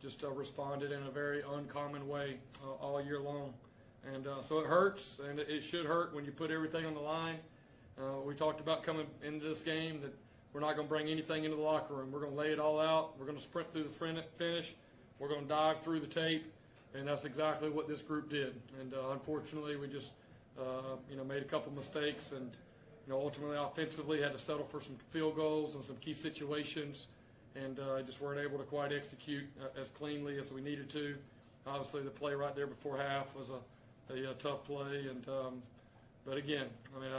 just responded in a very uncommon way all year long. And so it hurts, and it should hurt when you put everything on the line. We talked about coming into this game that we're not going to bring anything into the locker room. We're going to lay it all out. We're going to sprint through the finish. We're going to dive through the tape, and that's exactly what this group did. And unfortunately, we just made a couple mistakes, and ultimately offensively had to settle for some field goals and some key situations, and just weren't able to quite execute as cleanly as we needed to. Obviously, the play right there before half was a tough play, and but again, I mean,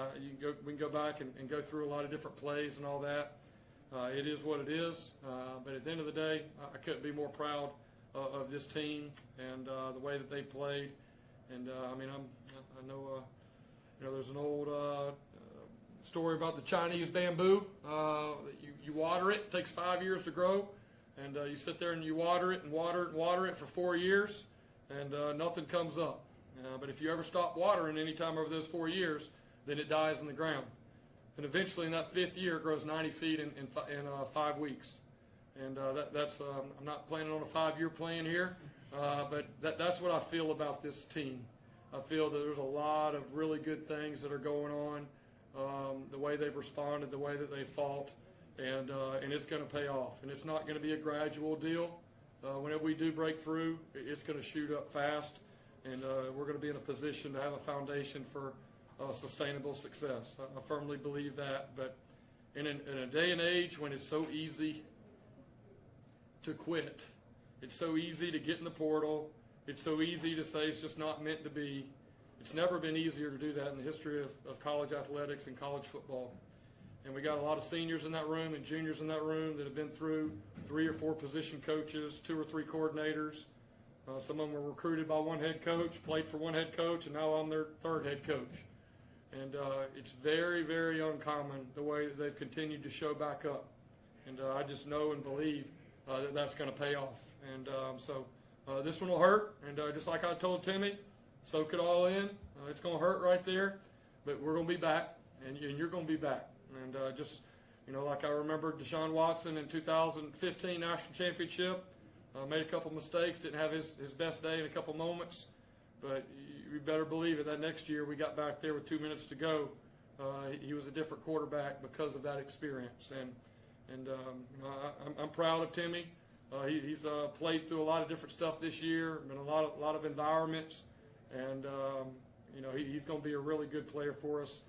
we can go back and go through a lot of different plays and all that. It is what it is, but at the end of the day, I couldn't be more proud of this team and the way that they played. And I mean, I know there's an old story about the Chinese bamboo. You water it; it takes 5 years to grow, and you sit there and you water it and water it and water it for 4 years, and nothing comes up. But if you ever stop watering any time over those 4 years, then it dies in the ground. And eventually, in that 5th year, it grows 90 feet in 5 weeks. And that's I'm not planning on a 5-year plan here, but that's what I feel about this team. I feel that there's a lot of really good things that are going on, the way they've responded, the way that they fought, and it's going to pay off. And it's not going to be a gradual deal. Whenever we do break through, it's going to shoot up fast, and we're going to be in a position to have a foundation for sustainable success. I firmly believe that. But in a day and age when it's so easy to quit, it's so easy to get in the portal, it's so easy to say it's just not meant to be. It's never been easier to do that in the history of college athletics and college football. And we got a lot of seniors in that room and juniors in that room that have been through 3 or 4 position coaches, 2 or 3 coordinators. Some of them were recruited by one head coach, played for one head coach, and now I'm their 3rd head coach. And it's very, very uncommon the way that they've continued to show back up. And I just know and believe that that's going to pay off. And so this one will hurt. And just like I told Timmy, soak it all in. It's going to hurt right there, but we're going to be back, and you're going to be back. And just, like I remember Deshaun Watson in 2015 National Championship, made a couple mistakes, didn't have his best day in a couple moments, but you better believe it, that next year we got back there with 2 minutes to go. He was a different quarterback because of that experience. And I'm proud of Timmy. He's played through a lot of different stuff this year, been a lot of environments, and he's going to be a really good player for us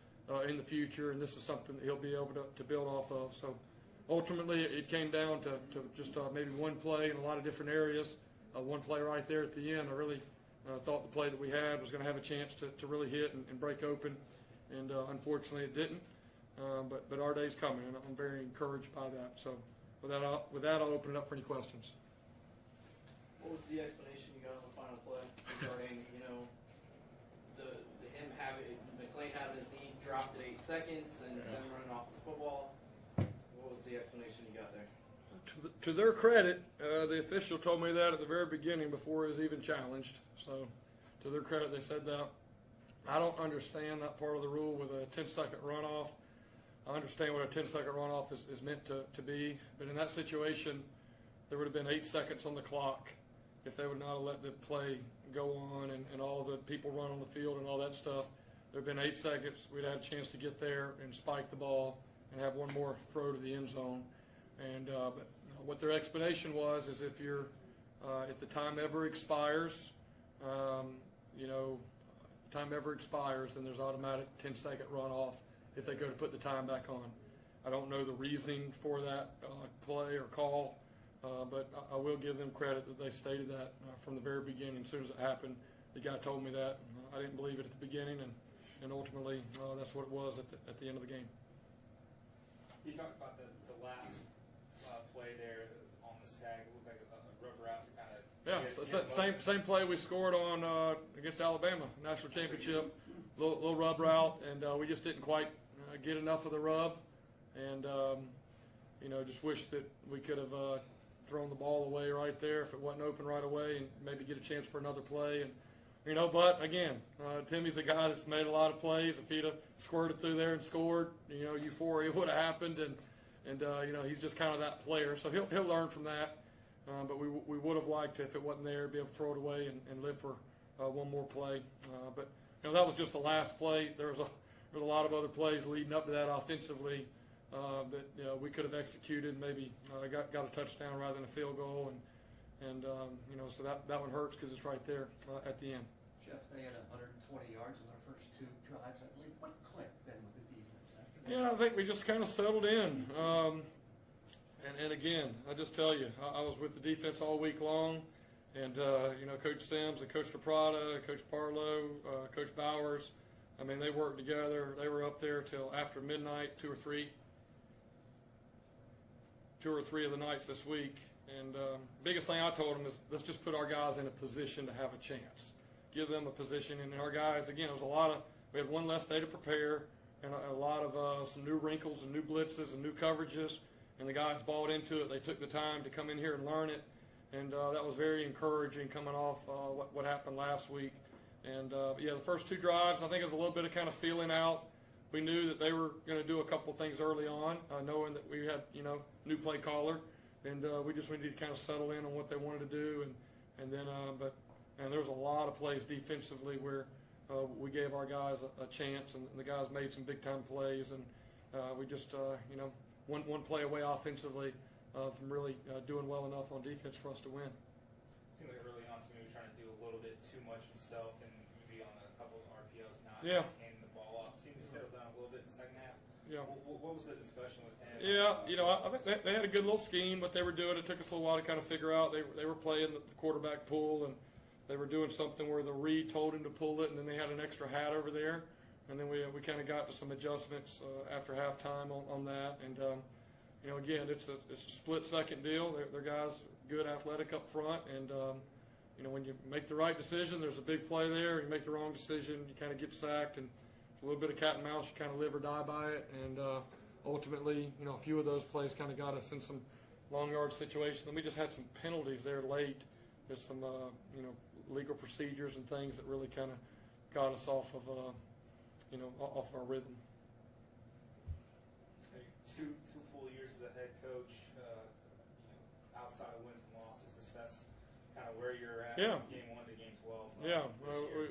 in the future. And this is something that he'll be able to build off of. So ultimately, it came down to just maybe one play in a lot of different areas. One play right there at the end. I really thought the play that we had was going to have a chance to really hit and break open, and unfortunately it didn't. But our day's coming, and I'm very encouraged by that. So with that, I'll open it up for any questions. What was the explanation you got on the final play regarding, him having McLean having his knee dropped at 8 seconds and then running off the football? What was the explanation you got there? To their credit, the official told me that at the very beginning before it was even challenged. So to their credit, they said that. I don't understand that part of the rule with a 10-second runoff. I understand what a 10-second runoff is meant to be, but in that situation, there would have been 8 seconds on the clock if they would not have let the play go on and all the people run on the field and all that stuff. There would have been 8 seconds. We'd had a chance to get there and spike the ball and have one more throw to the end zone. And but what their explanation was is if the time ever expires, time ever expires, then there's automatic 10-second runoff if they go to put the time back on. I don't know the reasoning for that play or call, but I will give them credit that they stated that from the very beginning. As soon as it happened, the guy told me that. I didn't believe it at the beginning, and ultimately that's what it was at the end of the game. You talked about the last play there on the sag. It looked like a rubber out to kind of same play we scored on against Alabama, national championship. Little rub route, and we just didn't quite get enough of the rub, and just wish that we could have thrown the ball away right there if it wasn't open right away, and maybe get a chance for another play. And but again, Timmy's a guy that's made a lot of plays. If he'd have squirted through there and scored, euphoria would have happened, and he's just kind of that player. So he'll learn from that. but we would have liked, if it wasn't there, be able to throw it away and live for one more play. But that was just the last play. There was a lot of other plays leading up to that offensively that we could have executed. Maybe got a touchdown rather than a field goal, and so that one hurts because it's right there at the end. Jeff, they had 120 yards in their first 2 drives, I believe. What clicked then with the defense after that? Yeah, I think we just kind of settled in. And again, I just tell you, I was with the defense all week long, and Coach Sims and Coach DePrada, Coach Parlow, Coach Bowers. I mean, they worked together. They were up there till after midnight, two or three of the nights this week. And biggest thing I told them is, let's just put our guys in a position to have a chance. Give them a position. And our guys, again, it was we had one less day to prepare, and a lot of some new wrinkles and new blitzes and new coverages. And the guys bought into it. They took the time to come in here and learn it. And that was very encouraging coming off what happened last week. And, the first 2 drives, I think it was a little bit of kind of feeling out. We knew that they were going to do a couple things early on, knowing that we had, new play caller. And we just needed to kind of settle in on what they wanted to do. And then there was a lot of plays defensively where we gave our guys a chance, and the guys made some big-time plays. And we just, one play away offensively from really doing well enough on defense for us to win. Seemed like early on to me he was trying to do a little bit too much himself and maybe on a couple of RPOs not handing the ball off. Seemed to settle down a little bit in the second half. Yeah. What was the discussion with him? Yeah, I think they had a good little scheme, but they were doing it. Took us a little while to kind of figure out. They were playing the quarterback pull, and they were doing something where the read told him to pull it, and then they had an extra hat over there. And then we kind of got to some adjustments after halftime on that. And, again, it's a split-second deal. They're guys good athletic up front. And, when you make the right decision, there's a big play there. You make the wrong decision, you kind of get sacked. And it's a little bit of cat and mouse. You kind of live or die by it. And ultimately, a few of those plays kind of got us in some long-yard situations. And we just had some penalties there late. There's some, legal procedures and things that really kind of got us off of off our rhythm. Two full years as a head coach, outside of wins and losses, is that's kind of where you're at from game 1 to game 12. Yeah,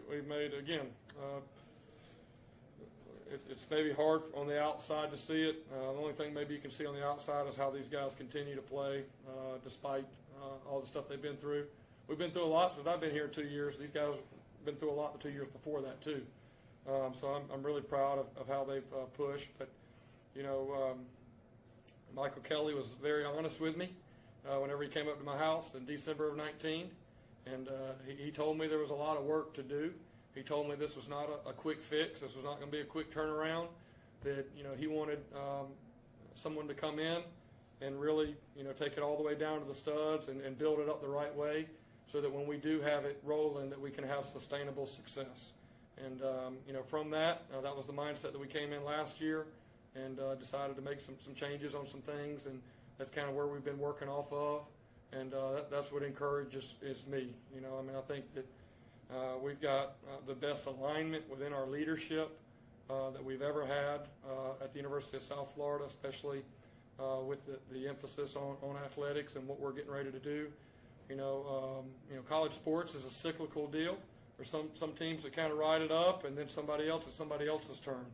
we made, again, it's maybe hard on the outside to see it. The only thing maybe you can see on the outside is how these guys continue to play despite all the stuff they've been through. We've been through a lot since I've been here 2 years. These guys have been through a lot the 2 years before that, too. So I'm really proud of how they've pushed. But, Michael Kelly was very honest with me whenever he came up to my house in December of 19. And he told me there was a lot of work to do. He told me this was not a quick fix. This was not going to be a quick turnaround. That, he wanted someone to come in and really, take it all the way down to the studs and build it up the right way so that when we do have it rolling, that we can have sustainable success. And, from that was the mindset that we came in last year and decided to make some changes on some things. And that's kind of where we've been working off of. And that's what encourages me. I think that we've got the best alignment within our leadership that we've ever had at the University of South Florida, especially with the emphasis on athletics and what we're getting ready to do. College sports is a cyclical deal. There's some teams that kind of ride it up, and then it's somebody else's turn.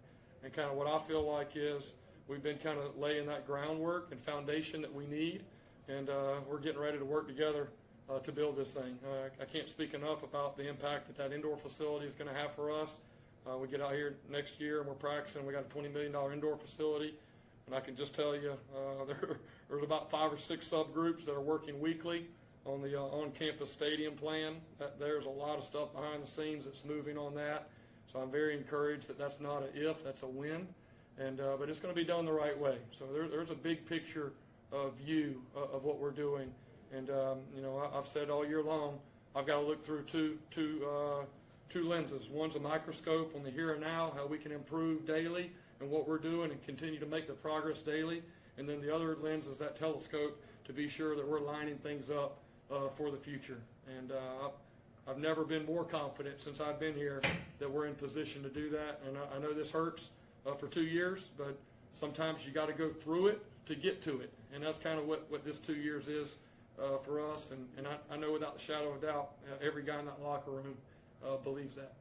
And kind of what I feel like is we've been kind of laying that groundwork and foundation that we need, and we're getting ready to work together to build this thing. I can't speak enough about the impact that indoor facility is going to have for us. We get out here next year and we're practicing. We got a $20 million indoor facility, and I can just tell you there's about 5 or 6 subgroups that are working weekly on the on-campus stadium plan. There's a lot of stuff behind the scenes that's moving on that. So I'm very encouraged that that's not an if, that's a win. And but it's going to be done the right way. So there's a big picture view of what we're doing. And I've said all year long, I've got to look through two lenses. One's a microscope on the here and now, how we can improve daily and what we're doing and continue to make the progress daily. And then the other lens is that telescope to be sure that we're lining things up for the future. And I've never been more confident since I've been here that we're in position to do that. And I know this hurts for 2 years, but sometimes you got to go through it to get to it. And that's kind of what this 2 years is for us, and I know without a shadow of a doubt, every guy in that locker room believes that.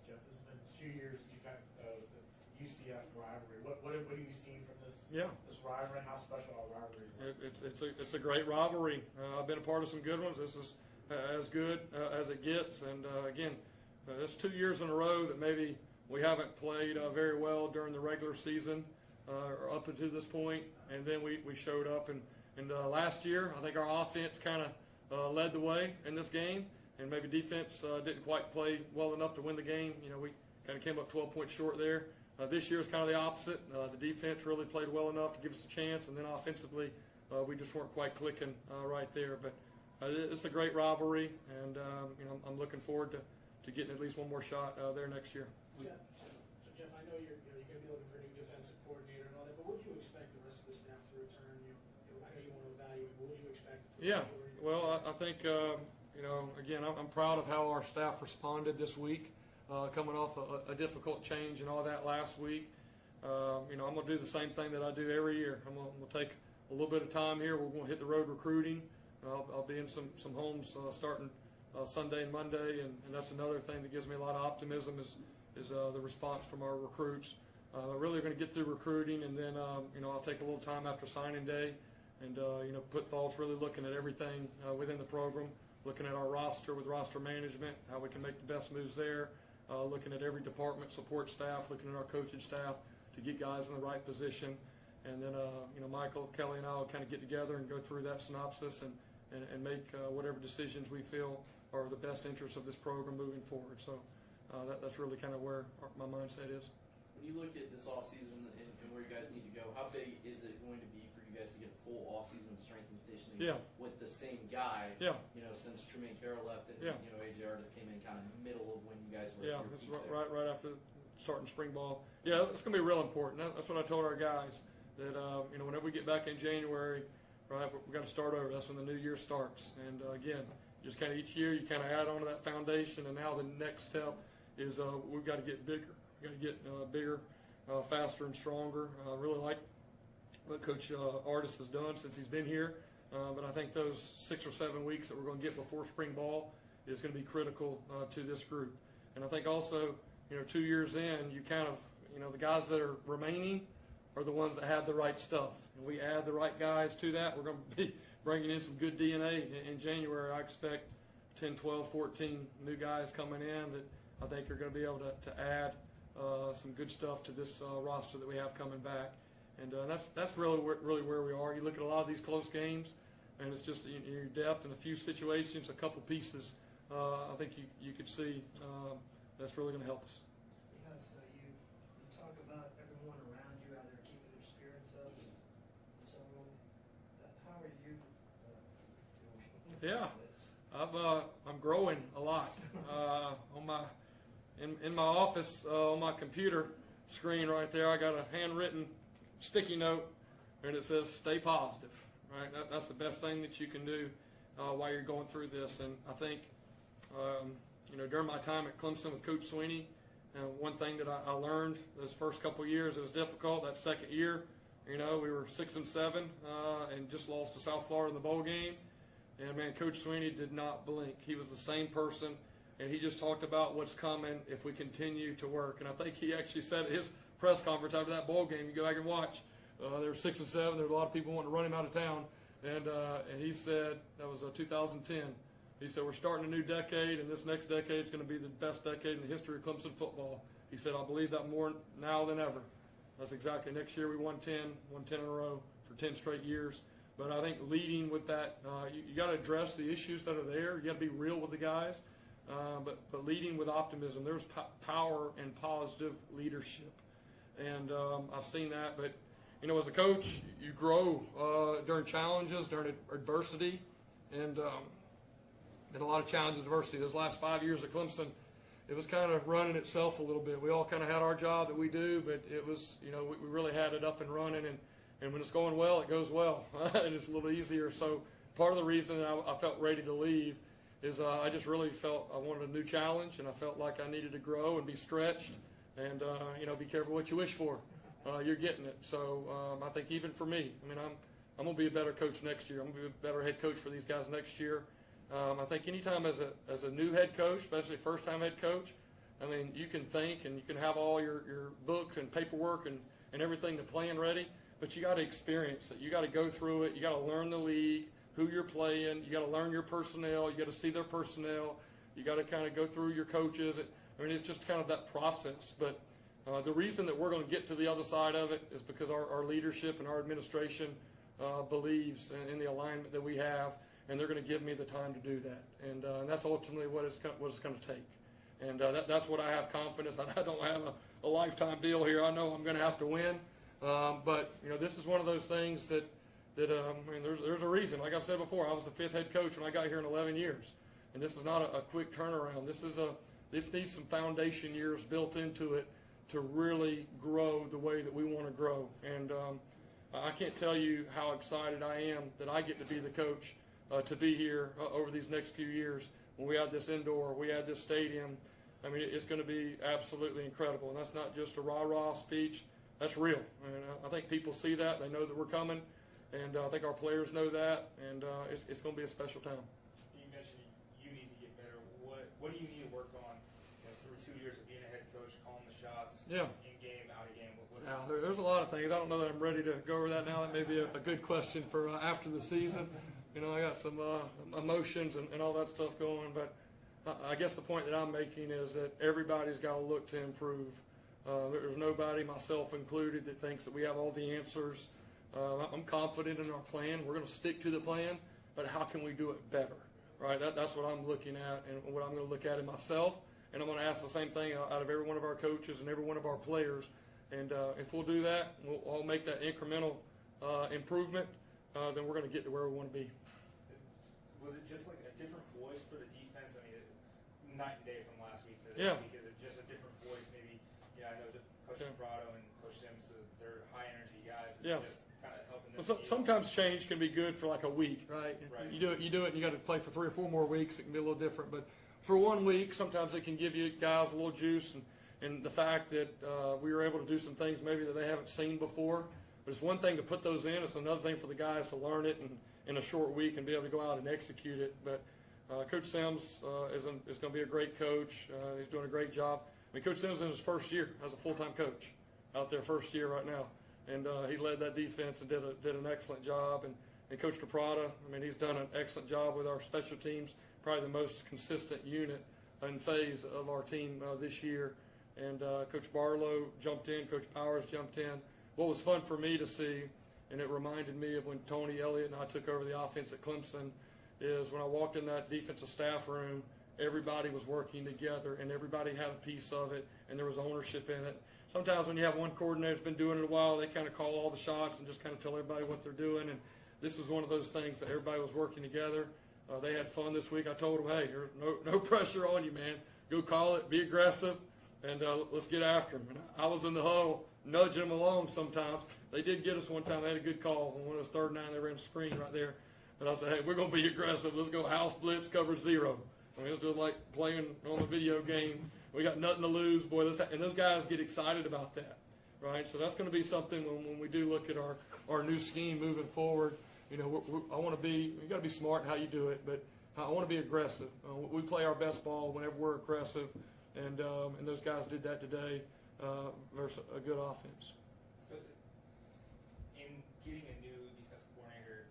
Jeff, this has been 2 years. You've got the UCF rivalry. What have you seen from this? Yeah. This rivalry. How special are rivalries? It's a great rivalry. I've been a part of some good ones. This is as good as it gets, and again, it's 2 years in a row that maybe we haven't played very well during the regular season or up until this point, and then we showed up. And last year, I think our offense kind of led the way in this game, and maybe defense didn't quite play well enough to win the game. You know, we kind of came up 12 points short there. This year is kind of the opposite. The defense really played well enough to give us a chance, and then offensively, we just weren't quite clicking right there. But it's a great rivalry, and you know, I'm looking forward to getting at least one more shot there next year. So Jeff, I know you're going to be looking for a new defensive coordinator and all that, but what would you expect the rest of the staff to return? I know you want to evaluate, but what would you expect? Yeah, well, I think, you know, again, I'm proud of how our staff responded this week, coming off a difficult change and all that last week. You know, I'm going to do the same thing that I do every year. I'm going to take a little bit of time here. We're going to hit the road recruiting. I'll be in some homes starting Sunday and Monday, and that's another thing that gives me a lot of optimism is the response from our recruits. Really going to get through recruiting, and then you know, I'll take a little time after signing day, and you know, put thoughts really looking at everything within the program, looking at our roster with roster management, how we can make the best moves there, looking at every department, support staff, looking at our coaching staff to get guys in the right position, and then you know, Michael, Kelly, and I will kind of get together and go through that synopsis and make whatever decisions we feel are the best interest of this program moving forward. So that's really kind of where my mindset is. When you look at this offseason and where you guys need to go, how big is it going to be for you guys to get a full offseason strength and conditioning with the same guy? Yeah. You know, since Tremaine Carroll left and you know, AJ Artis came in kind of middle of when you guys were. Yeah, it's right after starting spring ball. Yeah, it's going to be real important. That's what I told our guys, that you know, whenever we get back in January, right, we got to start over. That's when the new year starts. And again, just kind of each year you kind of add on to that foundation, and now the next step is we've got to get bigger. We've got to get bigger, faster, and stronger. I really like what Coach Artis has done since he's been here, but I think those 6 or 7 weeks that we're going to get before spring ball is going to be critical to this group. And I think also, you know, 2 years in, you kind of, you know, the guys that are remaining are the ones that have the right stuff. And we add the right guys to that, we're going to be bringing in some good DNA in January. I expect 10, 12, 14 new guys coming in that I think are going to be able to add some good stuff to this roster that we have coming back. And that's really where we are. You look at a lot of these close games, and it's just in your depth in a few situations, a couple pieces. I think you could see that's really going to help us. You talk about everyone around you, how they're keeping their spirits up, and so on. How are you doing? Yeah, I'm growing a lot. In my office, on my computer screen right there, I got a handwritten sticky note, and it says "Stay positive." Right, that's the best thing that you can do while you're going through this. And I think, you know, during my time at Clemson with Coach Sweeney, one thing that I learned those first couple of years, it was difficult. That second year, you know, we were 6-7 and just lost to South Florida in the bowl game. And man, Coach Sweeney did not blink. He was the same person, and he just talked about what's coming if we continue to work. And I think he actually said at his press conference after that bowl game, you go back and watch, they were 6-7. There were a lot of people wanting to run him out of town, and he said, that was 2010. He said, we're starting a new decade, and this next decade is going to be the best decade in the history of Clemson football. He said, I believe that more now than ever. That's exactly. Next year we won 10 in a row for 10 straight years. But I think leading with that, you got to address the issues that are there. You got to be real with the guys, but leading with optimism. There's power and positive leadership, and I've seen that. But you know, as a coach, you grow during challenges, during adversity, and a lot of challenges and adversity. Those last 5 years at Clemson, it was kind of running itself a little bit. We all kind of had our job that we do, but it was, you know, we really had it up and running, and when it's going well, it goes well, and it's a little easier. So part of the reason that I felt ready to leave is I just really felt I wanted a new challenge, and I felt like I needed to grow and be stretched, and you know, be careful what you wish for. You're getting it. So I think even for me, I mean, I'm going to be a better coach next year. I'm going to be a better head coach for these guys next year. I think anytime as a new head coach, especially first-time head coach, I mean, you can think and you can have all your books and paperwork and everything, the plan ready, but you got to experience it. You got to go through it. You got to learn the league, who you're playing. You got to learn your personnel. You got to see their personnel. You got to kind of go through your coaches. I mean, it's just kind of that process. But the reason that we're going to get to the other side of it is because our leadership and our administration believes in the alignment that we have, and they're going to give me the time to do that. And that's ultimately what it's going to take. And that's what I have confidence. I don't have a lifetime deal here. I know I'm going to have to win. But, you know, this is one of those things that I mean, there's a reason. Like I've said before, I was the 5th head coach when I got here in 11 years. And this is not a quick turnaround. This needs some foundation years built into it to really grow the way that we want to grow. And I can't tell you how excited I am that I get to be the coach to be here over these next few years. When we add this indoor, we add this stadium, I mean, it's going to be absolutely incredible. And that's not just a rah-rah speech. That's real. And I think people see that. They know that we're coming. And I think our players know that. And it's going to be a special time. You mentioned you need to get better. What do you need to work on through 2 years of being a head coach, calling the shots, in-game, out-of-game? There's a lot of things. I don't know that I'm ready to go over that now. That may be a good question for after the season. You know, I got some emotions and all that stuff going. But I guess the point that I'm making is that everybody's got to look to improve. There's nobody, myself included, that thinks that we have all the answers. I'm confident in our plan. We're going to stick to the plan, but how can we do it better? Right? That's what I'm looking at and what I'm going to look at in myself. And I'm going to ask the same thing out of every one of our coaches and every one of our players. And if we'll do that, we'll all make that incremental improvement, then we're going to get to where we want to be. Was it just like a different voice for the defense? I mean, night and day from last week to this week. Is it just a different voice? Maybe, I know that Coach Prado and Coach Sims, they're high energy guys. Is it just kind of helping them? Sometimes change can be good for like a week, right? You do it, and you got to play for 3 or 4 more weeks. It can be a little different, but for 1 week, sometimes it can give you guys a little juice, and the fact that we were able to do some things maybe that they haven't seen before. But it's one thing to put those in; it's another thing for the guys to learn it in a short week and be able to go out and execute it. But Coach Sims is going to be a great coach. He's doing a great job. I mean, Coach Sims in his first year as a full-time coach out there, first year right now. And he led that defense and did an excellent job. And Coach Caprata, I mean, he's done an excellent job with our special teams, probably the most consistent unit and phase of our team this year. And Coach Barlow jumped in, Coach Powers jumped in. What was fun for me to see, and it reminded me of when Tony Elliott and I took over the offense at Clemson, is when I walked in that defensive staff room, everybody was working together and everybody had a piece of it and there was ownership in it. Sometimes when you have one coordinator that's been doing it a while, they kind of call all the shots and just kind of tell everybody what they're doing. And this was one of those things that everybody was working together. They had fun this week. I told them, hey, there's no pressure on you, man. Go call it, be aggressive, and let's get after them. And I was in the huddle nudging them along sometimes. They did get us one time. They had a good call. When it was 3rd and 9, they ran a screen right there. And I said, hey, we're going to be aggressive. Let's go house blitz, cover 0. I mean, it's just like playing on the video game. We got nothing to lose, boy. And those guys get excited about that, right? So that's going to be something when we do look at our new scheme moving forward. You know, I want to be. You got to be smart in how you do it, but I want to be aggressive. We play our best ball whenever we're aggressive, and those guys did that today versus a good offense. So, in getting a new defensive coordinator,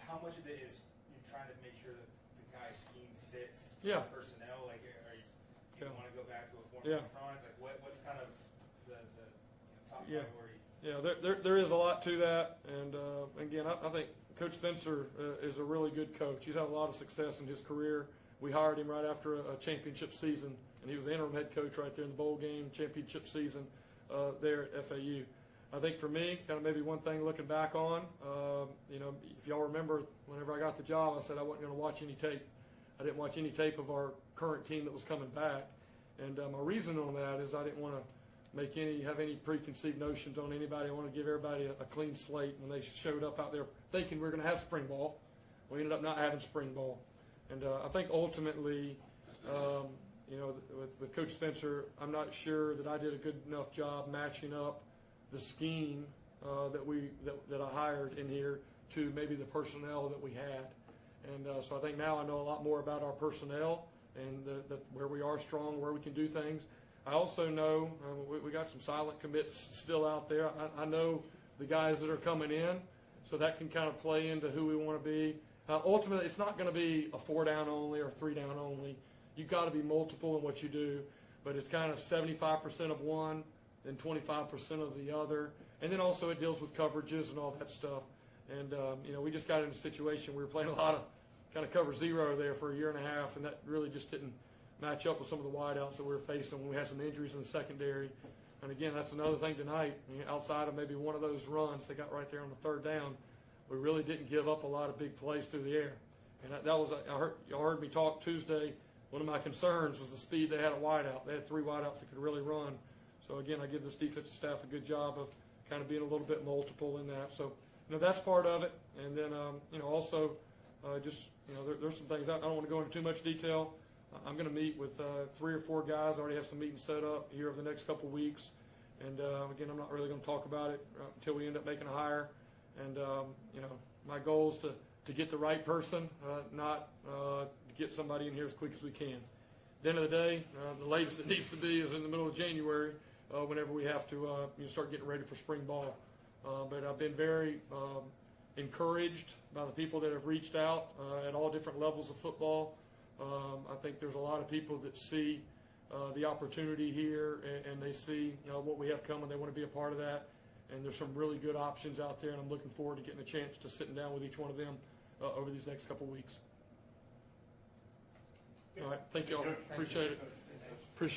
how much of it is you trying to make sure that the guy's scheme fits personnel? Like, do you want to go back to a former front? Like, what's kind of the top priority? Yeah, there is a lot to that, and again, I think Coach Spencer is a really good coach. He's had a lot of success in his career. We hired him right after a championship season, and he was the interim head coach right there in the bowl game championship season there at FAU. I think for me, kind of maybe one thing looking back on, you know, if y'all remember, whenever I got the job, I said I wasn't going to watch any tape. I didn't watch any tape of our current team that was coming back, and my reason on that is I didn't want to have any preconceived notions on anybody. I want to give everybody a clean slate when they showed up out there thinking we're going to have spring ball. We ended up not having spring ball. And I think ultimately, you know, with Coach Spencer, I'm not sure that I did a good enough job matching up the scheme that I hired in here to maybe the personnel that we had. And so I think now I know a lot more about our personnel and where we are strong, where we can do things. I also know we got some silent commits still out there. I know the guys that are coming in, so that can kind of play into who we want to be. Ultimately, it's not going to be a 4-down only or 3-down only. You've got to be multiple in what you do, but it's kind of 75% of one, then 25% of the other. And then also it deals with coverages and all that stuff. And, we just got in a situation we were playing a lot of kind of cover zero there for a year and a half, and that really just didn't match up with some of the wideouts that we were facing when we had some injuries in the secondary. And again, that's another thing tonight. Outside of maybe one of those runs they got right there on the 3rd down, we really didn't give up a lot of big plays through the air. And that was, y'all heard me talk Tuesday. One of my concerns was the speed they had at wideout. They had 3 wideouts that could really run. So again, I give this defensive staff a good job of kind of being a little bit multiple in that. So that's part of it. And then also there's some things I don't want to go into too much detail. I'm going to meet with 3 or 4 guys. I already have some meetings set up here over the next couple of weeks. And, again, I'm not really going to talk about it until we end up making a hire. And, my goal is to get the right person, not to get somebody in here as quick as we can. At the end of the day, the latest it needs to be is in the middle of January whenever we have to start getting ready for spring ball. But I've been very encouraged by the people that have reached out at all different levels of football. I think there's a lot of people that see the opportunity here and they see what we have coming. They want to be a part of that. And there's some really good options out there, and I'm looking forward to getting a chance to sitting down with each one of them over these next couple of weeks. All right. Thank you all. Appreciate it. Appreciate it.